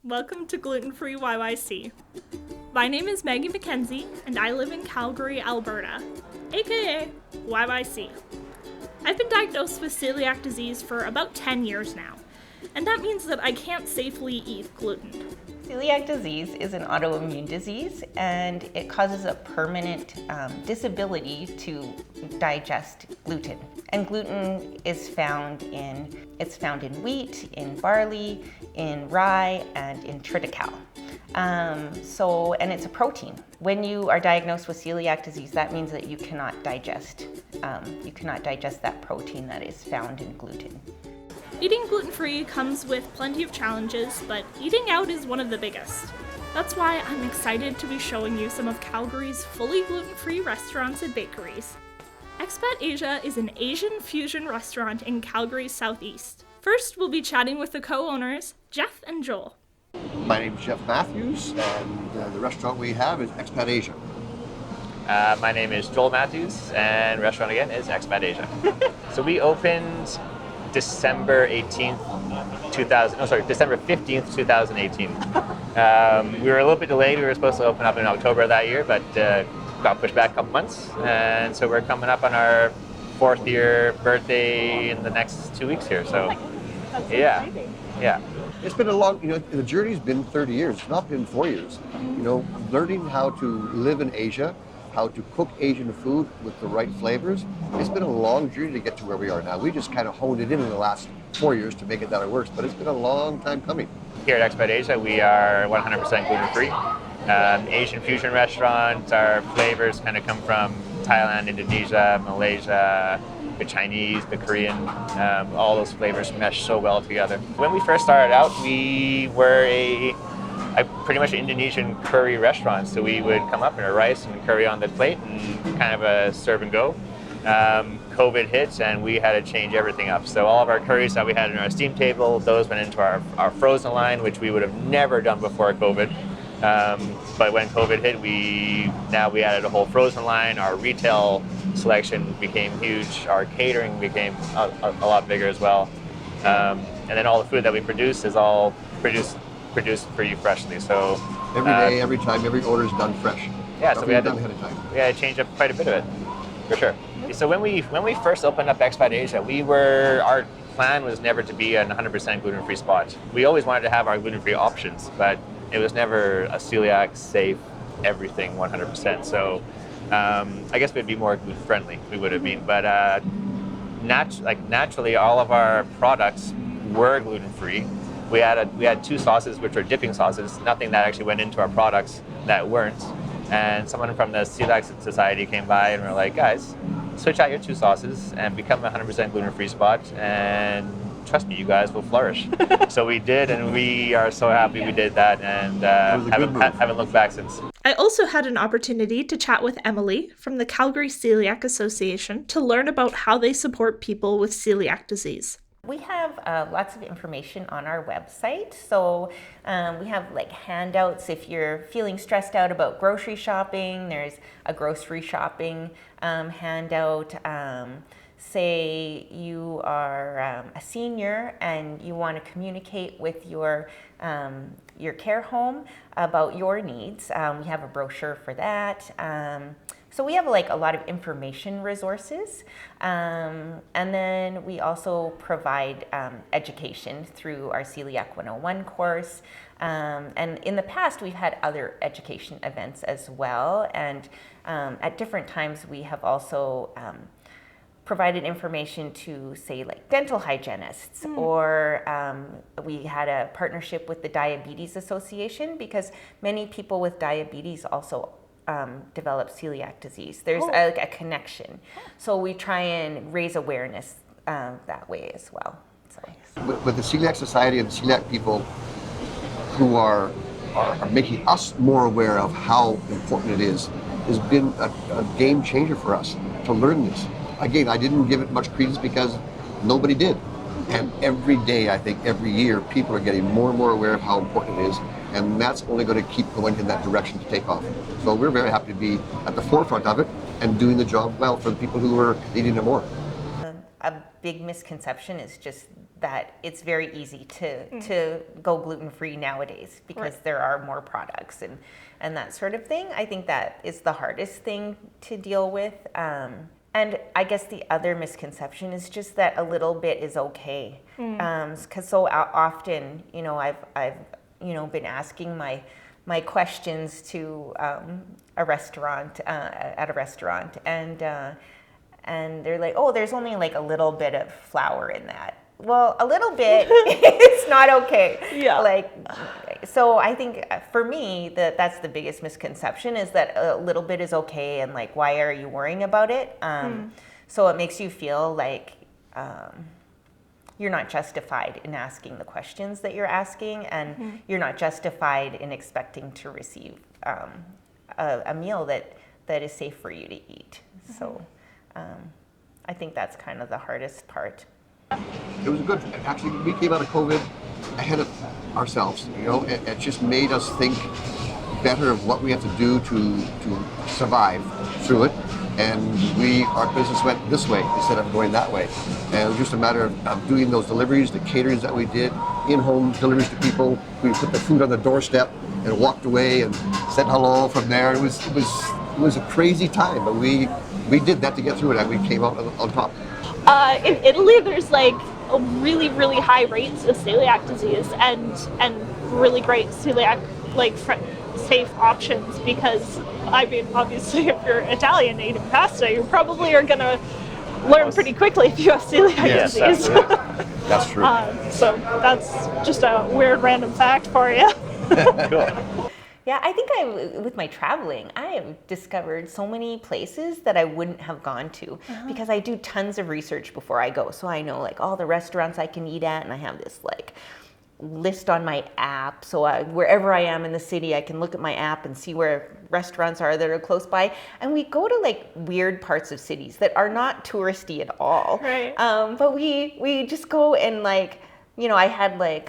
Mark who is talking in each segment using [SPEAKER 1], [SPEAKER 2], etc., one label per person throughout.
[SPEAKER 1] Welcome to Gluten Free YYC. My name is Maggie Mackenzie, and I live in Calgary, Alberta, aka YYC. I've been diagnosed with celiac disease for about 10 years now, and that means that I can't safely eat gluten.
[SPEAKER 2] Celiac disease is an autoimmune disease, and it causes a permanent disability to digest gluten. And gluten is found in wheat, in barley, in rye, and in triticale. And it's a protein. When you are diagnosed with celiac disease, that means that you cannot digest that protein that is found in gluten.
[SPEAKER 1] Eating gluten-free comes with plenty of challenges, but eating out is one of the biggest. That's why I'm excited to be showing you some of Calgary's fully gluten-free restaurants and bakeries. Expat Asia is an Asian fusion restaurant in Calgary's southeast. First, we'll be chatting with the co-owners, Jeff and Joel.
[SPEAKER 3] My name is Jeff Matthews, and the restaurant we have is Expat Asia.
[SPEAKER 4] My name is Joel Matthews, and restaurant again is Expat Asia. So we opened December 15th, 2018. We were a little bit delayed. We were supposed to open up in October of that year, but got pushed back a couple months. And so we're coming up on our 4th year birthday in the next 2 weeks here. So, yeah.
[SPEAKER 3] It's been a long, the journey's been 30 years. It's not been 4 years. Learning how to live in Asia, how to cook Asian food with the right flavors. It's been a long journey to get to where we are now. We just kind of honed it in the last 4 years to make it that it works, but it's been a long time coming.
[SPEAKER 4] Here at Expat Asia, we are 100% gluten-free. Asian fusion restaurant. Our flavors kind of come from Thailand, Indonesia, Malaysia, the Chinese, the Korean. All those flavors mesh so well together. When we first started out, we were a pretty much Indonesian curry restaurant. So we would come up in a rice and curry on the plate and kind of a serve and go. COVID hit and we had to change everything up. So all of our curries that we had in our steam table, those went into our frozen line, which we would have never done before COVID. But when COVID hit, we added a whole frozen line. Our retail selection became huge. Our catering became a lot bigger as well. And then all the food that we produce is all produced for you freshly. So
[SPEAKER 3] every day, every time, every order is done fresh.
[SPEAKER 4] Yeah, so we had
[SPEAKER 3] done ahead of time.
[SPEAKER 4] We had to change up quite a bit of it, for sure. So when we first opened up Expat Asia, our plan was never to be a 100% gluten-free spot. We always wanted to have our gluten-free options, but it was never a celiac safe everything 100%. So I guess we'd be more gluten-friendly. We would have been, but naturally, all of our products were gluten-free. We had 2 sauces, which were dipping sauces, nothing that actually went into our products that weren't. And someone from the Celiac Society came by and were like, guys, switch out your 2 sauces and become a 100% gluten-free spot, and trust me, you guys will flourish. So we did, and we are so happy we did that, and haven't looked back since.
[SPEAKER 1] I also had an opportunity to chat with Emily from the Calgary Celiac Association to learn about how they support people with celiac disease.
[SPEAKER 2] We have lots of information on our website. So we have handouts if you're feeling stressed out about grocery shopping. There's a grocery shopping handout. Say you are a senior and you want to communicate with your care home about your needs. We have a brochure for that. So we have a lot of information resources, and then we also provide education through our Celiac 101 course. And in the past, we've had other education events as well. And at different times, we have also provided information to, say, dental hygienists, or we had a partnership with the Diabetes Association, because many people with diabetes also develop celiac disease. There's a connection. So we try and raise awareness that way as well. So.
[SPEAKER 3] With the Celiac Society and celiac people who are making us more aware of how important it is, has been a game changer for us to learn this. Again, I didn't give it much credence because nobody did. And every day, I think every year, people are getting more and more aware of how important it is. And that's only going to keep going in that direction to take off. So we're very happy to be at the forefront of it and doing the job well for the people who are needing it more.
[SPEAKER 2] A big misconception is just that it's very easy to go gluten-free nowadays because there are more products and that sort of thing. I think that is the hardest thing to deal with. And I guess the other misconception is just that a little bit is okay. Because so often, you know, I've been asking my questions to a restaurant, at a restaurant, and they're like, oh, there's only like a little bit of flour in that. Well, a little bit it's not okay. Yeah. Like, so I think for me that's the biggest misconception, is that a little bit is okay, and like, why are you worrying about it? So it makes you feel like you're not justified in asking the questions that you're asking, and you're not justified in expecting to receive a meal that is safe for you to eat. So I think that's kind of the hardest part.
[SPEAKER 3] It was good. Actually, we came out of COVID ahead of ourselves. You know, it just made us think better of what we have to do to survive through it. And our business went this way instead of going that way. And it was just a matter of doing those deliveries, the caterings that we did, in-home deliveries to people. We put the food on the doorstep and walked away and said hello from there. It was a crazy time, but we did that to get through it, and we came out on top.
[SPEAKER 1] In Italy, there's like a really, really high rates of celiac disease and really great celiac safe options, because I mean, obviously, if you're Italian eating pasta, you probably are going to learn pretty quickly if you have celiac disease.
[SPEAKER 3] That's true.
[SPEAKER 1] So that's just a weird random fact for you.
[SPEAKER 4] Cool.
[SPEAKER 2] Yeah, I think with my traveling, I have discovered so many places that I wouldn't have gone to because I do tons of research before I go. So I know like all the restaurants I can eat at, and I have this like list on my app. So wherever I am in the city, I can look at my app and see where restaurants are that are close by. And we go to like weird parts of cities that are not touristy at all.
[SPEAKER 1] Right.
[SPEAKER 2] But we just go and like, you know, I had like,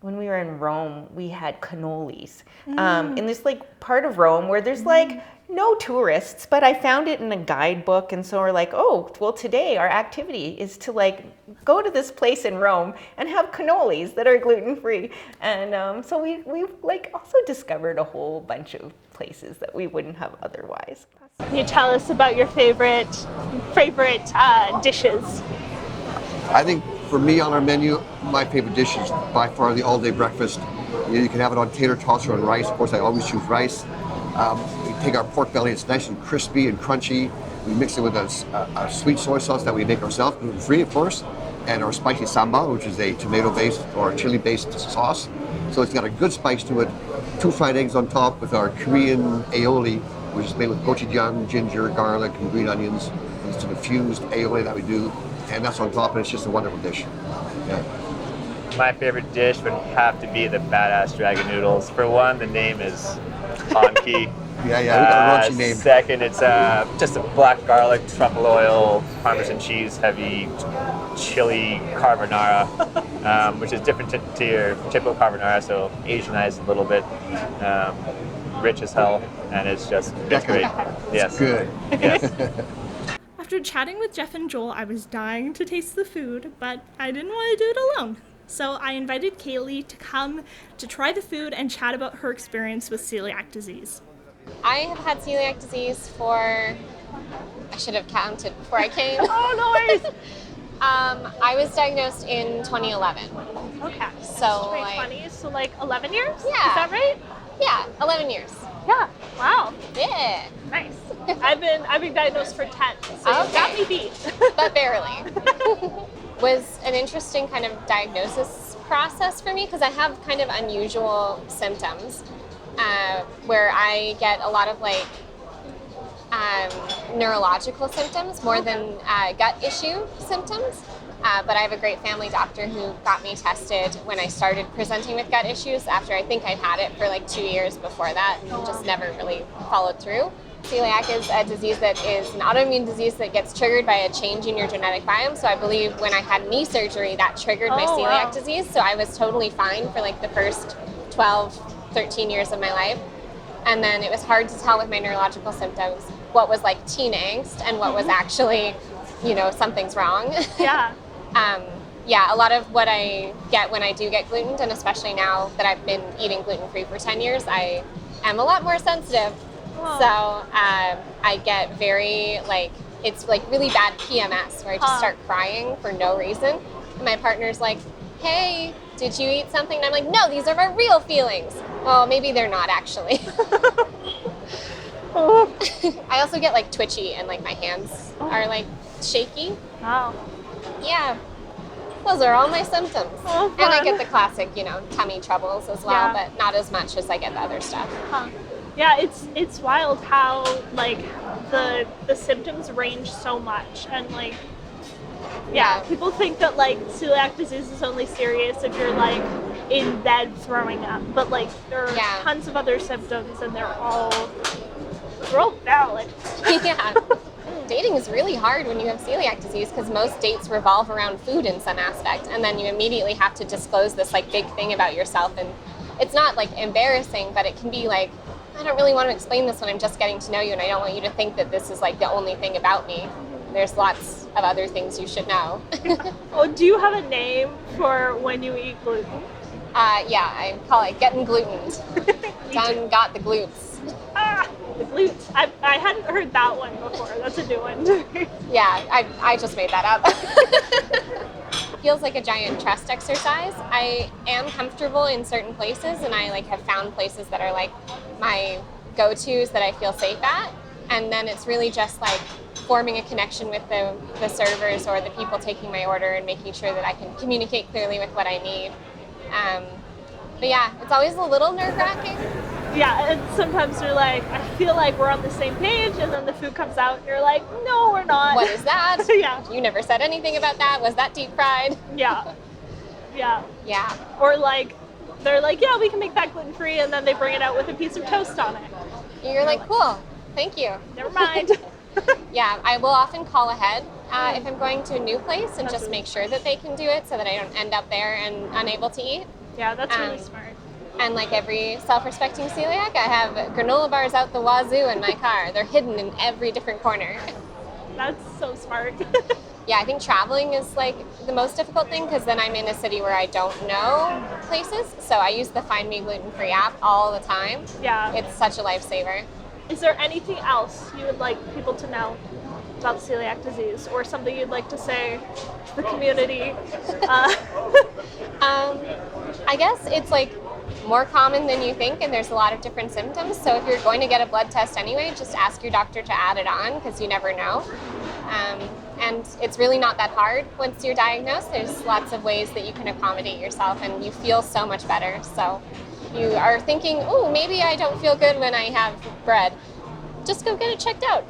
[SPEAKER 2] when we were in Rome, we had cannolis in this like part of Rome where there's like no tourists, but I found it in a guidebook, and so we're like, oh, well, today our activity is to like go to this place in Rome and have cannolis that are gluten free, and so we like also discovered a whole bunch of places that we wouldn't have otherwise.
[SPEAKER 1] Can you tell us about your favorite dishes?
[SPEAKER 3] I think for me on our menu, my favorite dish is by far the all-day breakfast. You can have it on tater tots or on rice. Of course, I always choose rice. We take our pork belly, it's nice and crispy and crunchy. We mix it with a sweet soy sauce that we make ourselves, gluten-free of course, and our spicy sambal, which is a tomato-based or chili-based sauce. So it's got a good spice to it. 2 fried eggs on top with our Korean aioli, which is made with gochujang, ginger, garlic, and green onions. It's an infused aioli that we do, and that's on top, and it's just a wonderful dish. Yeah.
[SPEAKER 4] My favorite dish would have to be the badass dragon noodles. For one, the name is on key.
[SPEAKER 3] Yeah, we got a raunchy name.
[SPEAKER 4] Second, it's just a black garlic, truffle oil, Parmesan cheese, heavy chili carbonara, which is different to your typical carbonara, so Asianized a little bit, rich as hell, and it's great. Yes.
[SPEAKER 3] Good.
[SPEAKER 4] Yes.
[SPEAKER 1] After chatting with Jeff and Joel, I was dying to taste the food, but I didn't want to do it alone. So I invited Caitlyn to come to try the food and chat about her experience with celiac disease.
[SPEAKER 5] I have had celiac disease I should have counted before I came.
[SPEAKER 1] Oh, no worries.
[SPEAKER 5] I was diagnosed in 2011.
[SPEAKER 1] Okay.
[SPEAKER 5] So
[SPEAKER 1] 2020, so like 11 years?
[SPEAKER 5] Yeah.
[SPEAKER 1] Is that right?
[SPEAKER 5] Yeah, 11 years.
[SPEAKER 1] Yeah. Wow.
[SPEAKER 5] Yeah.
[SPEAKER 1] Nice. I've been diagnosed for 10, so you got me beat.
[SPEAKER 5] But barely. Was an interesting kind of diagnosis process for me because I have kind of unusual symptoms where I get a lot of like neurological symptoms more than gut issue symptoms. But I have a great family doctor who got me tested when I started presenting with gut issues after I think I'd had it for like 2 years before that and just never really followed through. Celiac is a disease that is an autoimmune disease that gets triggered by a change in your genetic biome. So I believe when I had knee surgery, that triggered my celiac disease. So I was totally fine for like the first 12, 13 years of my life. And then it was hard to tell with my neurological symptoms what was like teen angst and what was actually, something's wrong.
[SPEAKER 1] Yeah.
[SPEAKER 5] yeah, a lot of what I get when I do get gluten, and especially now that I've been eating gluten-free for 10 years, I am a lot more sensitive.
[SPEAKER 1] Oh.
[SPEAKER 5] So I get very, like, it's like really bad PMS where I just start crying for no reason. And my partner's like, hey, did you eat something? And I'm like, no, these are my real feelings. Well, maybe they're not actually. I also get like twitchy and like my hands are like shaky.
[SPEAKER 1] Wow.
[SPEAKER 5] Yeah. Those are all my symptoms.
[SPEAKER 1] Oh,
[SPEAKER 5] and I
[SPEAKER 1] fun.
[SPEAKER 5] get the classic, tummy troubles as well,
[SPEAKER 1] Yeah.
[SPEAKER 5] but not as much as I get the other stuff.
[SPEAKER 1] Huh. Yeah, it's wild how like the symptoms range so much, and like
[SPEAKER 5] Yeah.
[SPEAKER 1] people think that like celiac disease is only serious if you're like in bed throwing up, but like there are
[SPEAKER 5] Yeah.
[SPEAKER 1] tons of other symptoms and they're all valid.
[SPEAKER 5] Yeah. Dating is really hard when you have celiac disease because most dates revolve around food in some aspect, and then you immediately have to disclose this like big thing about yourself, and it's not like embarrassing, but it can be like, I don't really want to explain this when I'm just getting to know you, and I don't want you to think that this is like the only thing about me. There's lots of other things you should know.
[SPEAKER 1] Oh, do you have a name for when you eat gluten?
[SPEAKER 5] Yeah, I call it getting glutened. Done got the glutes.
[SPEAKER 1] Ah, the glutes. I hadn't heard that one before. That's a new one.
[SPEAKER 5] Yeah, I just made that up. Feels like a giant trust exercise. I am comfortable in certain places, and I like have found places that are like my go-tos that I feel safe at. And then it's really just like forming a connection with the servers or the people taking my order and making sure that I can communicate clearly with what I need. But yeah, it's always a little nerve-wracking.
[SPEAKER 1] Yeah, and sometimes you're like, I feel like we're on the same page, and then the food comes out, and you're like, no, we're not.
[SPEAKER 5] What is that?
[SPEAKER 1] Yeah.
[SPEAKER 5] You never said anything about that. Was that deep fried?
[SPEAKER 1] Yeah. Yeah.
[SPEAKER 5] Yeah.
[SPEAKER 1] Or like, they're like, yeah, we can make that gluten free, and then they bring it out with a piece of toast on it.
[SPEAKER 5] You're like, cool. Thank you.
[SPEAKER 1] Never mind.
[SPEAKER 5] Yeah, I will often call ahead if I'm going to a new place and just make sure that they can do it so that I don't end up there and unable to eat.
[SPEAKER 1] Yeah, that's really
[SPEAKER 5] Um,
[SPEAKER 1] smart.
[SPEAKER 5] And like every self-respecting celiac, I have granola bars out the wazoo in my car. They're hidden in every different corner.
[SPEAKER 1] That's so smart.
[SPEAKER 5] Yeah, I think traveling is like the most difficult thing because then I'm in a city where I don't know places. So I use the Find Me Gluten Free app all the time.
[SPEAKER 1] Yeah.
[SPEAKER 5] It's such a lifesaver.
[SPEAKER 1] Is there anything else you would like people to know about celiac disease, or something you'd like to say to the community?
[SPEAKER 5] I guess it's like more common than you think, and there's a lot of different symptoms. So if you're going to get a blood test anyway, just ask your doctor to add it on because you never know. And it's really not that hard once you're diagnosed. There's lots of ways that you can accommodate yourself, and you feel so much better. So you are thinking, oh, maybe I don't feel good when I have bread. Just go get it checked out.